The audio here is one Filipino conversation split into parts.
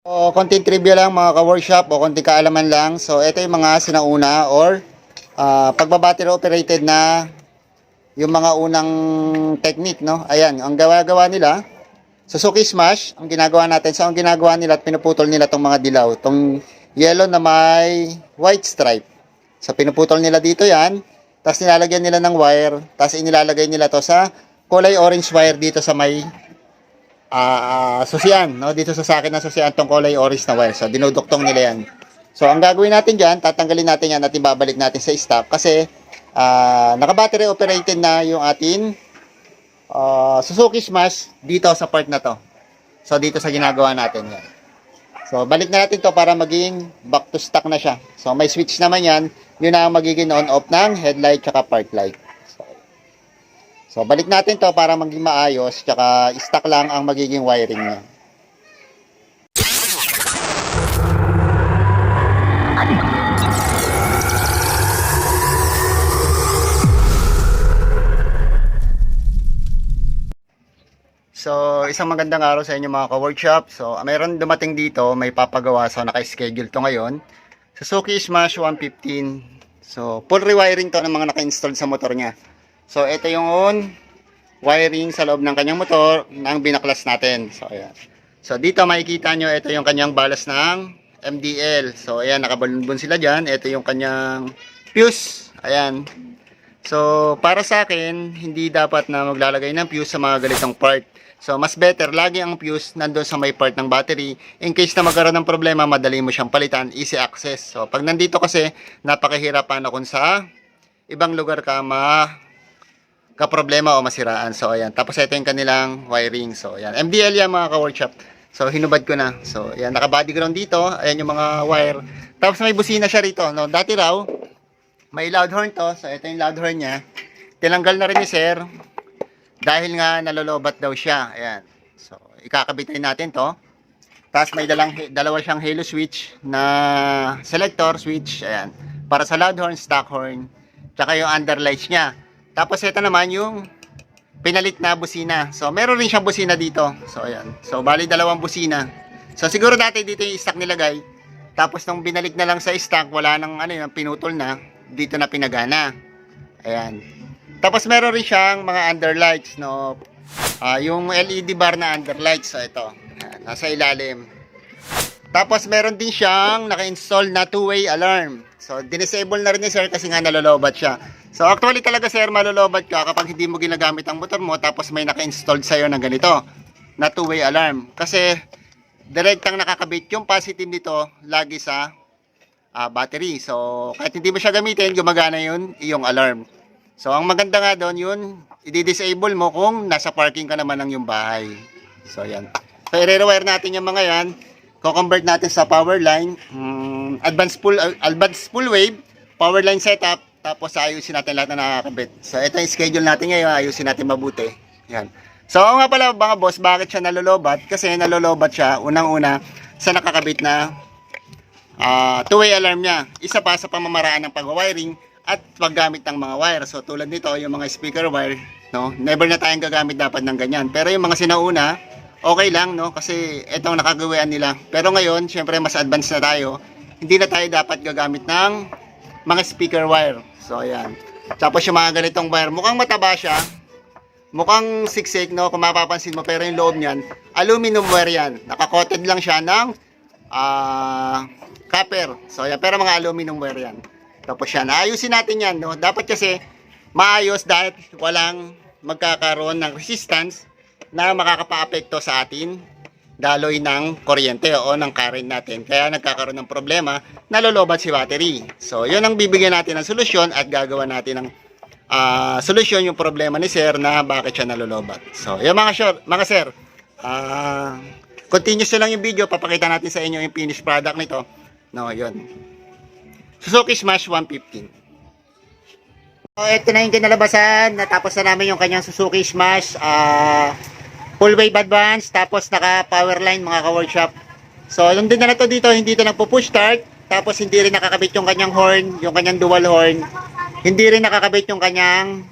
O konting trivia lang mga ka-workshop o konting kaalaman lang. So ito yung mga sinauna or pagbabattery operated na yung mga unang technique, no? Ayan, ang gawa-gawa nila, Suzuki Smash, ang ginagawa natin. So ang ginagawa nila at pinuputol nila tong mga dilaw, tong yellow na may white stripe. So pinuputol nila dito yan, tapos nilalagyan nila ng wire, tapos inilalagay nila to sa kulay orange wire dito sa may susian, no? Dito sa sakin na susian tong kulay orange na wire. So dinuduktong nila yan. So ang gagawin natin diyan, tatanggalin natin yan at ibabalik natin sa stock kasi naka-battery operated na yung atin Suzuki Smash dito sa part na to. So dito sa ginagawa natin yan. So balik na natin to para maging back to stock na siya. So may switch naman yan. Yun na ang magiging on-off ng headlight tsaka park light. So balik natin to para maging maayos tsaka stock lang ang magiging wiring niya. So, isang magandang araw sa inyo mga ka-workshop. So, mayroon dumating dito, may papagawa. So, naka-schedule to ngayon. Suzuki Smash 115. So, full rewiring to ng mga naka-install sa motor niya. So, ito yung wiring sa loob ng kanyang motor ng binaklas natin. So, ayan. So, dito makikita nyo, ito yung kanyang balas ng MDL. So, ayan, nakabalunbon sila dyan. Ito yung kanyang fuse. Ayan. So, para sa akin, hindi dapat na maglalagay ng fuse sa mga ganitong part. So, mas better, lagi ang fuse nandun sa may part ng battery. In case na magkaroon ng problema, madali mo siyang palitan, easy access. So, pag nandito kasi, napakahirapan na kung sa ibang lugar ka ka-problema o masiraan. So, ayan. Tapos, ito yung kanilang wiring. So, ayan. MDL yan mga ka-workshop. So, hinubad ko na. So, ayan. Naka-body ground dito. Ayan yung mga wire. Tapos, may busina siya rito. No? Dati raw, may loud horn to. So, ito yung loud horn niya. Tinanggal na rin ni sir. Dahil nga nalolobat daw siya. Ayan. So, ikakabitin natin to. Tapos may dalawa siyang halo switch na selector switch. Ayan. Para sa loud horn, stock horn. Tsaka yung underlights niya. Tapos ito naman yung pinalit na busina. So, meron rin siyang busina dito. So, ayan. So, bali dalawang busina. So, siguro dati dito yung stock nilagay. Tapos nung binalik na lang sa stock, wala nang ano yung pinutol na. Dito na pinagana. Ayan. Tapos meron rin siyang mga underlights, no? Yung LED bar na underlights, so ito. Ayan, nasa ilalim. Tapos meron din siyang naka-install na two-way alarm. So, disable na rin ni sir kasi nga nalolobat siya. So, actually talaga sir, malolobat ka kapag hindi mo ginagamit ang motor mo tapos may naka-installed sa'yo na ganito, na two-way alarm. Kasi, direktang nakakabit yung positive nito lagi sa battery. So, kahit hindi mo siya gamitin, gumagana yun, yung alarm. So, ang maganda nga doon yun, i-disable mo kung nasa parking ka naman ng yung bahay. So, yan. So, i-rewire natin yung mga yan. Ko-convert natin sa power line. Advanced full wave, power line setup. Tapos, ayusin natin lahat na nakakabit. So, ito yung schedule natin ngayon. Ayusin natin mabuti. Yan. So, nga pala mga boss, bakit siya nalolobat? Kasi nalolobat siya, unang-una, sa nakakabit na two-way alarm niya. Isa pa sa pamamaraan ng pag-wiring at paggamit ng mga wire. So tulad nito, yung mga speaker wire, no? Never na tayong gagamit dapat ng ganyan. Pero yung mga sinauna, okay lang, no? Kasi itong nakagawian nila. Pero ngayon, syempre mas advanced na tayo. Hindi na tayo dapat gagamit ng mga speaker wire. So ayan. Tapos yung mga ganitong wire, mukhang mataba siya. Mukhang siksik, no? Kung mapapansin mo, pero yung loob niyan, aluminum wire yan. Nakakoated lang siya ng copper. So ayan, pero mga aluminum wire yan. Tapos yan, ayusin natin yan, no? Dapat kasi maayos dahil walang magkakaroon ng resistance na makakapa-apekto sa atin daloy ng kuryente o ng current natin. Kaya nagkakaroon ng problema, nalolobat si battery. So, yun ang bibigyan natin ng solusyon at gagawa natin ng solusyon yung problema ni sir na bakit siya nalolobat. So, yun mga sir, continuous lang yung video, papakita natin sa inyo yung finished product nito. No, yun. Suzuki Smash 115. So, ito na yung kinalabasan. Natapos na namin yung kanyang Suzuki Smash. Full wave advance. Tapos naka power line mga ka-workshop. So, nandun na to dito. Hindi ito nagpo-push start. Tapos hindi rin nakakabit yung kanyang horn. Yung kanyang dual horn. Hindi rin nakakabit yung kanyang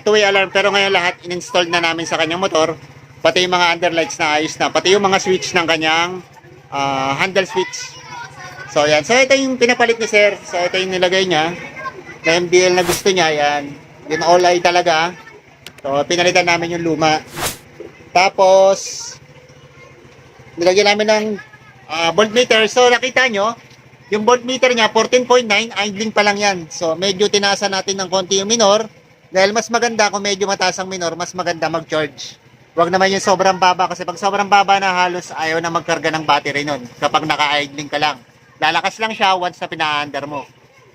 two-way alarm. Pero ngayon lahat in-install na namin sa kanyang motor. Pati yung mga underlights na ayos na. Pati yung mga switch ng kanyang handle switch. So yan. So ito yung pinapalit ni sir. So ito yung nilagay niya na MDL na gusto niya. Yan. Yung all-eye talaga. So pinalitan namin yung luma. Tapos nilagyan namin ng voltmeter. So nakita nyo, yung voltmeter niya 14.9, idling pa lang yan. So medyo tinaasan natin ng konti yung minor. Dahil mas maganda kung medyo mataas ang minor, mas maganda mag-charge. Huwag naman yung sobrang baba kasi pag sobrang baba na halos ayaw na magkarga ng battery nun kapag naka-idling ka lang. Lalakas lang siya once na pina-under mo.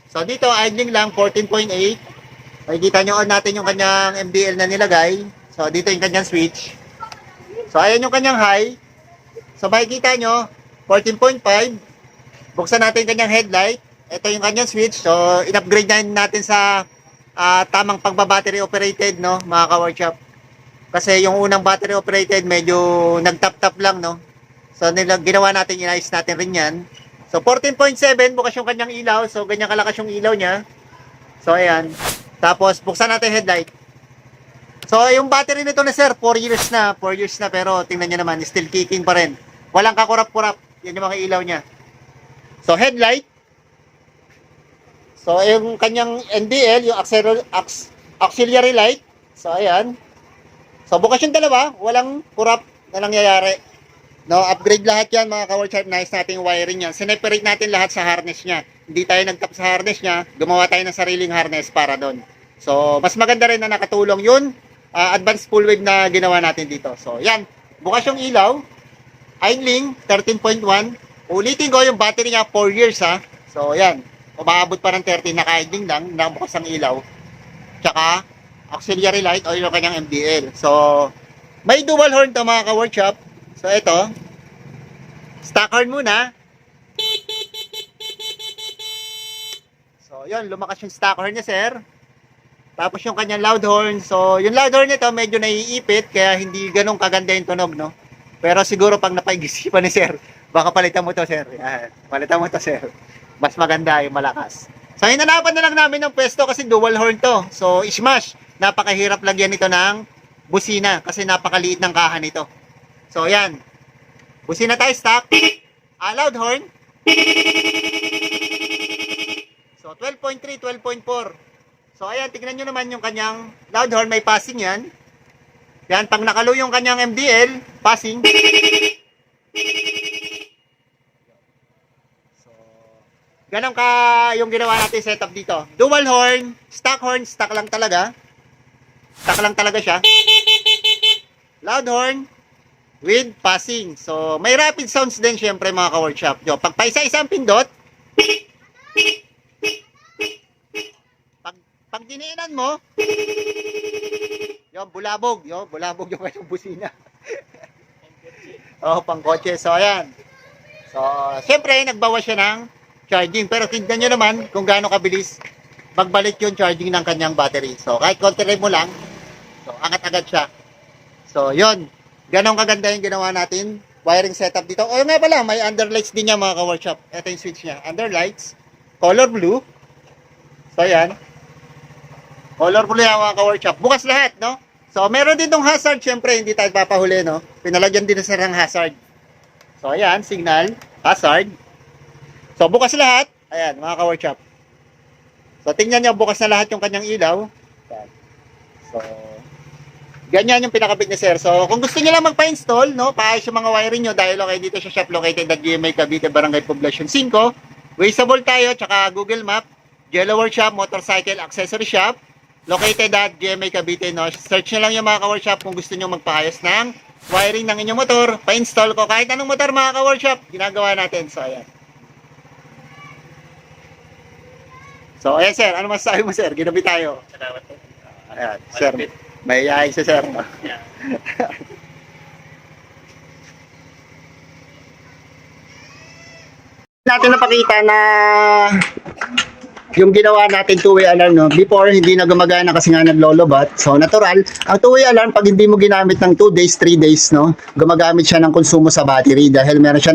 So dito idling lang 14.8. Makikita nyo on natin yung kanyang MDL na nilagay. So dito yung kanyang switch. So ayan yung kanyang high. So makikita nyo 14.5. Buksan natin yung kanyang headlight. Ito yung kanyang switch. So in-upgrade na natin sa tamang pagba-battery operated, no, mga ka-workshop. Kasi yung unang battery operated medyo nag-tap-tap lang, no. So ginawa natin, inayos natin rin yan. So 14.7 bukas yung kanyang ilaw. So ganyan kalakas yung ilaw niya. So ayan. Tapos buksan natin headlight. So yung battery nito na sir, 4 years na pero tingnan niyo naman, still kicking pa rin. Walang kakurap-kurap. Yan yung mga ilaw niya. So headlight. So, yung kanyang NDL, yung auxiliary light. So, ayan. So, bukas yung dalawa. Walang kurap na nangyayari. No, upgrade lahat yan, mga ka-workshop. Nice nating wiring yan. Sineperate natin lahat sa harness niya. Hindi tayo nagtap sa harness niya. Gumawa tayo ng sariling harness para doon. So, mas maganda rin na nakatulong yun. Advanced full wave na ginawa natin dito. So, yan. Bukas yung ilaw. Idling, 13.1. Ulitin ko, yung battery niya, 4 years ha. So, yan. Umaabot pa ng 30, naka-idling lang, nakabukas ang ilaw. Tsaka, auxiliary light o yung kanyang MDL. So, may dual horn to mga ka-workshop. So, ito. Stock horn muna. So, yun, lumakas yung stock horn niya, sir. Tapos yung kanyang loud horn. So, yung loud horn nito medyo naiipit, kaya hindi ganun kaganda yung tunog, no? Pero siguro pag napaigisipan ni sir, baka palitan mo to, sir. Yan. Palitan mo to, sir. Mas maganda yung malakas. So, hinanapan na lang namin ng pwesto kasi dual horn to. So, smash. Napakahirap lagyan nito ng busina kasi napakaliit ng kahan nito. So, yan. Busina tayo, stock. Loud horn. So, 12.3, 12.4. So, ayan. Tignan nyo naman yung kanyang loud horn. May passing yan. Yan. Pag nakalo yung kanyang MDL, passing. Ganon ka yung ginawa natin setup dito. Dual horn, stock lang talaga. Stock lang talaga siya. Loud horn with passing. So, may rapid sounds din syempre mga ka-workshop. Pag paisa-isa ang pindot, pag diniinan mo, yung bulabog yung kanyang busina. Pang kotse. So, ayan. So, syempre, nagbawas siya ng charging. Pero tignan nyo naman kung gaano kabilis magbalik yung charging ng kanyang battery. So, kahit konti mo lang, so, angat agad siya. So, yun. Ganong kaganda yung ginawa natin. Wiring setup dito. O, nga pala, may underlights din niya mga ka-workshop. Ito yung switch niya. Underlights. Color blue. So, yan. Color blue yan mga ka-workshop. Bukas lahat, no? So, meron din tong hazard. Siyempre, hindi tayo papahuli, no? Pinalagyan din sa ng hazard. So, ayan. Signal. Hazard. So, bukas lahat. Ayan, mga ka-workshop. So, tingnan nyo, bukas na lahat yung kanyang ilaw. Ayan. So, ganyan yung pinakabit ni sir. So, kung gusto nyo lang magpa-install, no, paayos yung mga wiring nyo dahil okay dito sa shop located at GMA Cavite, Barangay Poblacion 5. Wazeable tayo, tsaka Google Map. Jello Workshop, Motorcycle Accessory Shop. Located at GMA Cavite, no. Search nyo lang yung mga ka-workshop kung gusto nyo magpaayos ng wiring ng inyong motor. Pa-install ko kahit anong motor mga ka-workshop. Ginagawa natin. So, ayan. So, ayan sir, ano masasabi mo sir? Ginabi tayo. Salamat po. Ayan, sir, may iyahin si sir. Yeah. Natin napakita na yung ginawa natin two-way alarm, no? Before, hindi na gumagana kasi nga naglolobat. So, natural. Ang two-way alarm, pag hindi mo ginamit ng 2 days, 3 days, no? Gumagamit siya ng konsumo sa battery dahil meron siya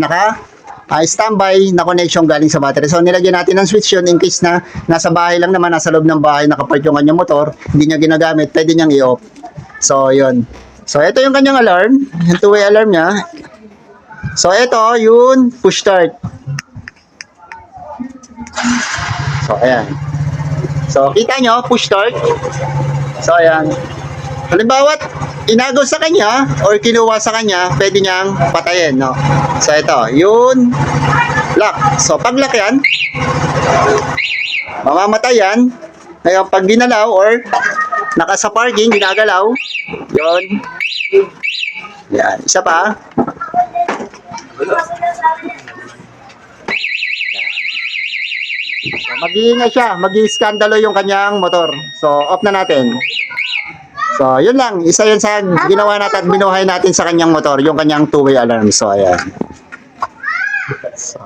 standby na connection galing sa battery. So, nilagyan natin ng switch yun in case na nasa bahay lang naman, nasa loob ng bahay, nakapart yung kanyang motor, hindi niya ginagamit, pwede niyang i-off. So, yun. So, ito yung kanyang alarm. Yung two-way alarm niya. So, ito, yun, push start. So, ayan. So, kita nyo, push start. So, ayan. Halimbawa, inagaw sa kanya or kinuha sa kanya, pwede niyang patayin, no? So, ito, yun, lock. So, pag lock yan, mamamatay yan. Ngayon, pag ginalaw or naka sa parking, ginagalaw, yun. Yan, isa pa. So, mag-iingay siya, mag-iiskandalo yung kanyang motor. So, off na natin. So, yun lang. Isa yun sa ginawa natin at binuhay natin sa kanyang motor, yung kanyang two-way alarm. So, ayan. So,